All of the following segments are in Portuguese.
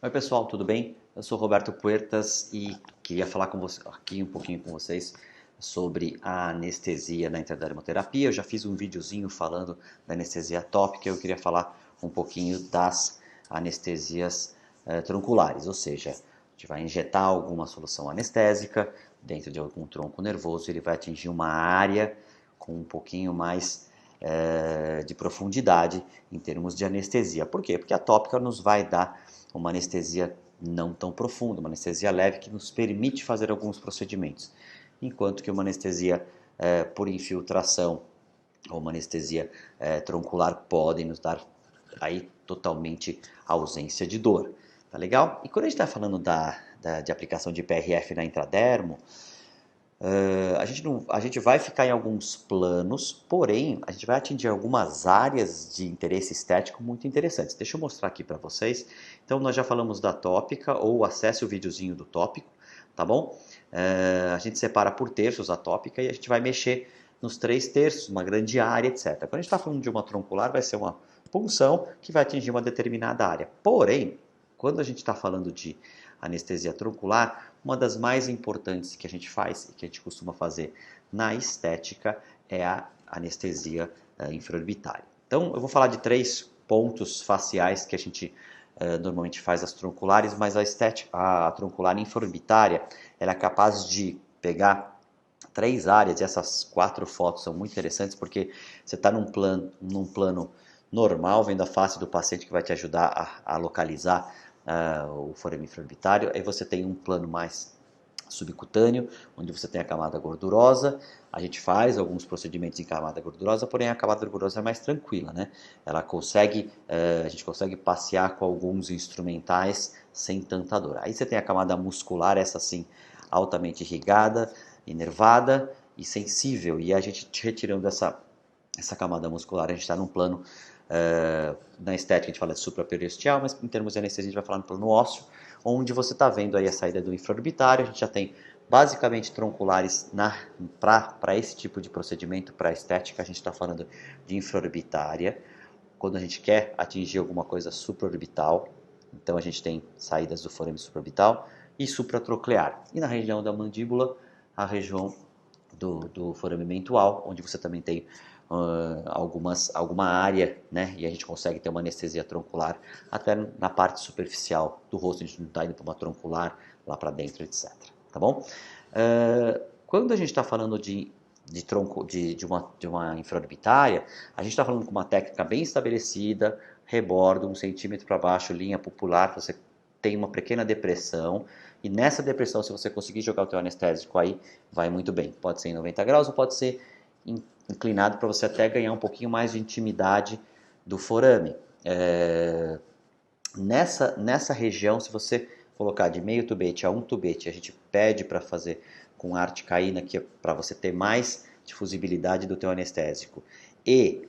Oi pessoal, tudo bem? Eu sou Roberto Puertas e queria falar com você, aqui um pouquinho com vocês sobre a anestesia na intradermoterapia. Eu já fiz um videozinho falando da anestesia tópica, eu queria falar um pouquinho das anestesias tronculares, ou seja, a gente vai injetar alguma solução anestésica dentro de algum tronco nervoso, ele vai atingir uma área com um pouquinho mais de profundidade em termos de anestesia. Por quê? Porque a tópica nos vai dar uma anestesia não tão profunda, uma anestesia leve que nos permite fazer alguns procedimentos, enquanto que uma anestesia por infiltração ou uma anestesia troncular podem nos dar aí totalmente ausência de dor, tá legal? E quando a gente está falando de aplicação de PRF na intradermo, a gente vai ficar em alguns planos, porém, a gente vai atingir algumas áreas de interesse estético muito interessantes. Deixa eu mostrar aqui para vocês. Então, nós já falamos da tópica, ou acesse o videozinho do tópico, tá bom? A gente separa por terços a tópica e a gente vai mexer nos 3 terços, uma grande área, etc. Quando a gente está falando de uma troncular, vai ser uma punção que vai atingir uma determinada área. Porém, quando a gente está falando de anestesia troncular, uma das mais importantes que a gente faz e que a gente costuma fazer na estética é a anestesia infraorbitária. Então, eu vou falar de 3 pontos faciais que a gente normalmente faz as tronculares, mas a troncular infraorbitária ela é capaz de pegar 3 áreas, e essas 4 fotos são muito interessantes porque você está num plano normal, vendo a face do paciente que vai te ajudar a localizar o forame infraorbitário. Aí você tem um plano mais subcutâneo, onde você tem a camada gordurosa. A gente faz alguns procedimentos em camada gordurosa, porém a camada gordurosa é mais tranquila, né? A gente consegue passear com alguns instrumentais sem tanta dor. Aí você tem a camada muscular, essa sim, altamente irrigada, inervada e sensível. E a gente retirando essa camada muscular, a gente está num plano, na estética a gente fala de supraperiosteal, mas em termos de anestesia a gente vai falar no plano ósseo, onde você está vendo aí a saída do infraorbitário. A gente já tem basicamente tronculares para esse tipo de procedimento, para estética, a gente está falando de infraorbitária. Quando a gente quer atingir alguma coisa supraorbital, então a gente tem saídas do forame supraorbital e supratroclear. E na região da mandíbula, a região do forame mentual, onde você também tem alguma área, né? E a gente consegue ter uma anestesia troncular até na parte superficial do rosto. A gente não está indo para uma troncular lá para dentro, etc. Tá bom? Quando a gente está falando de uma infraorbitária, a gente está falando com uma técnica bem estabelecida, rebordo, 1 centímetro para baixo, linha pupular, você tem uma pequena depressão, e nessa depressão, se você conseguir jogar o teu anestésico aí, vai muito bem. Pode ser em 90 graus ou pode ser inclinado para você até ganhar um pouquinho mais de intimidade do forame. Nessa região, se você colocar de meio tubete a 1 tubete, a gente pede para fazer com articaína, que é para você ter mais difusibilidade do teu anestésico. E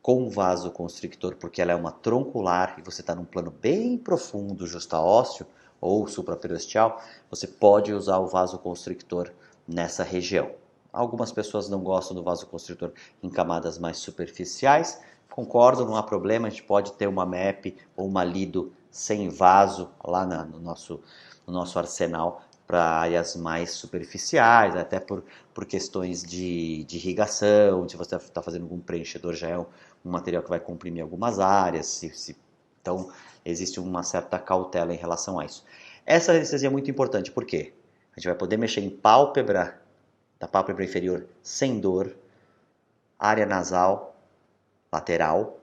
com vasoconstrictor, porque ela é uma troncular e você está num plano bem profundo, justaósseo ou supraperiosteal, você pode usar o vasoconstrictor nessa região. Algumas pessoas não gostam do vasoconstrictor em camadas mais superficiais. Concordo, não há problema, a gente pode ter uma MEP ou uma lido sem vaso lá no nosso arsenal para áreas mais superficiais, até por questões de irrigação, se você está fazendo algum preenchedor, já é um material que vai comprimir algumas áreas, então existe uma certa cautela em relação a isso. Essa anestesia é muito importante, por quê? A gente vai poder mexer em pálpebra, da pálpebra inferior sem dor, área nasal, lateral,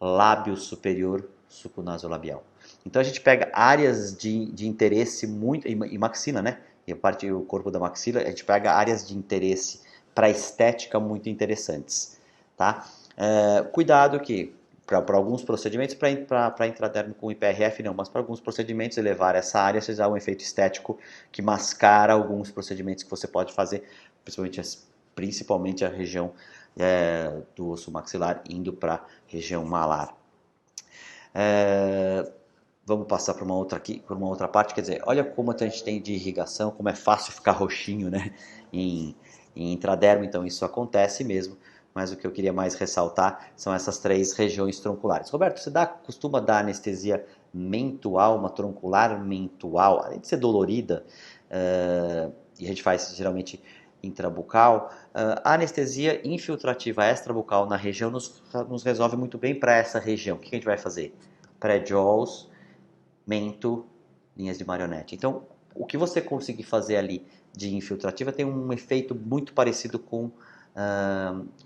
lábio superior, suco nasolabial. Então a gente pega áreas de interesse muito, e maxila, né? E a parte do corpo da maxila, a gente pega áreas de interesse para estética muito interessantes, tá? Cuidado que para alguns procedimentos, para intradermo com IPRF não, mas para alguns procedimentos elevar essa área, você dá um efeito estético que mascara alguns procedimentos que você pode fazer, principalmente a região do osso maxilar indo para a região malar. Vamos passar para uma outra parte, quer dizer, olha como a gente tem de irrigação, como é fácil ficar roxinho, né, em intradermo, então isso acontece mesmo, mas o que eu queria mais ressaltar são essas 3 regiões tronculares. Roberto, você costuma dar anestesia mentual, uma troncular mentual, além de ser dolorida, e a gente faz geralmente intrabucal, a anestesia infiltrativa extrabucal na região nos resolve muito bem para essa região. O que a gente vai fazer? Pré-jaws, mento, linhas de marionete. Então, o que você conseguir fazer ali de infiltrativa tem um efeito muito parecido com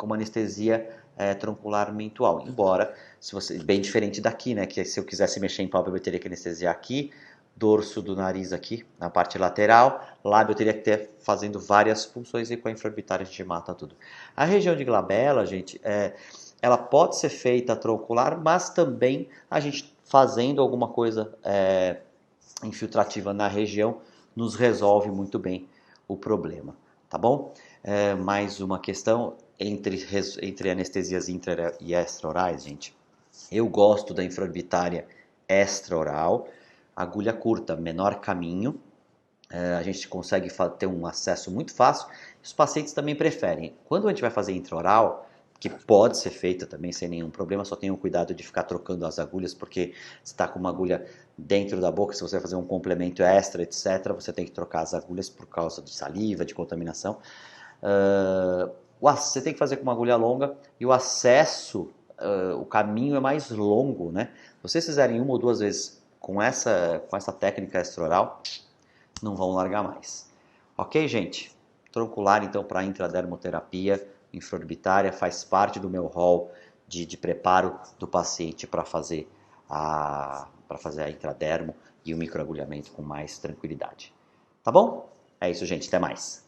uma anestesia troncular mentual. Embora, se você, bem diferente daqui, né? Que se eu quisesse mexer em pálpebra, eu teria que anestesiar aqui, dorso do nariz aqui, na parte lateral, lábio eu teria que ter fazendo várias punções e com a infraorbitária a gente mata tudo. A região de glabela, gente, ela pode ser feita troncular, mas também a gente fazendo alguma coisa infiltrativa na região nos resolve muito bem o problema, tá bom? Mais uma questão entre anestesias intra e extraorais, gente. Eu gosto da infraorbitária extraoral, agulha curta, menor caminho, a gente consegue ter um acesso muito fácil. Os pacientes também preferem. Quando a gente vai fazer intraoral, que pode ser feita também sem nenhum problema, só tenham cuidado de ficar trocando as agulhas, porque se está com uma agulha dentro da boca, se você vai fazer um complemento extra, etc., você tem que trocar as agulhas por causa de saliva, de contaminação. Você tem que fazer com uma agulha longa e o acesso, o caminho é mais longo, né? Se vocês fizerem uma ou duas vezes com essa técnica extraoral, não vão largar mais. Ok, gente? Troncular, então, para intradermoterapia infraorbitária faz parte do meu rol de preparo do paciente para fazer a intradermo e o microagulhamento com mais tranquilidade. Tá bom? É isso, gente. Até mais.